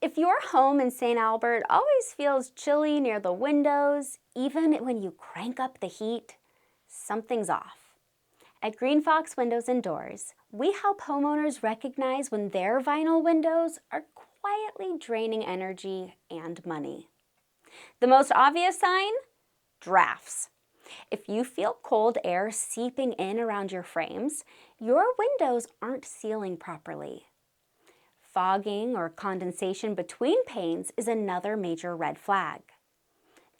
If your home in St. Albert always feels chilly near the windows, even when you crank up the heat, something's off. At GreenFox Windows and Doors, we help homeowners recognize when their vinyl windows are quietly draining energy and money. The most obvious sign? Drafts. If you feel cold air seeping in around your frames, your windows aren't sealing properly. Fogging or condensation between panes is another major red flag.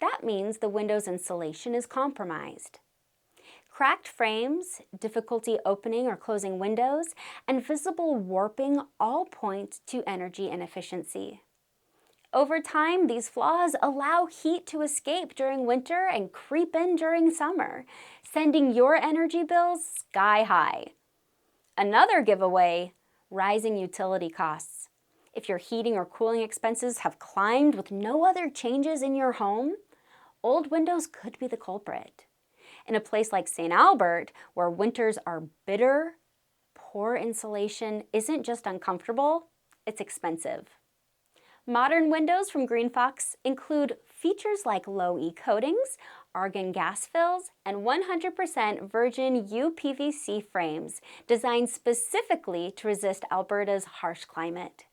That means the window's insulation is compromised. Cracked frames, difficulty opening or closing windows, and visible warping all point to energy inefficiency. Over time, these flaws allow heat to escape during winter and creep in during summer, sending your energy bills sky high. Another giveaway: rising utility costs. If your heating or cooling expenses have climbed with no other changes in your home, old windows could be the culprit. In a place like St. Albert, where winters are bitter, poor insulation isn't just uncomfortable, it's expensive. Modern windows from GreenFox include features like low-E coatings, argon gas fills, and 100% virgin UPVC frames designed specifically to resist Alberta's harsh climate.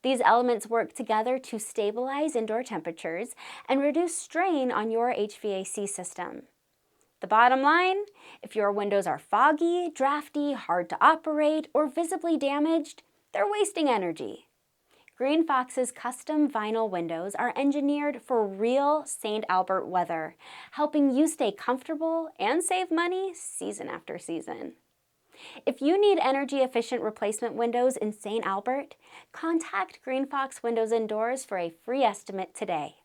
These elements work together to stabilize indoor temperatures and reduce strain on your HVAC system. The bottom line: if your windows are foggy, drafty, hard to operate, or visibly damaged, they're wasting energy. GreenFox's custom vinyl windows are engineered for real St. Albert weather, helping you stay comfortable and save money season after season. If you need energy-efficient replacement windows in St. Albert, contact GreenFox Windows and Doors for a free estimate today.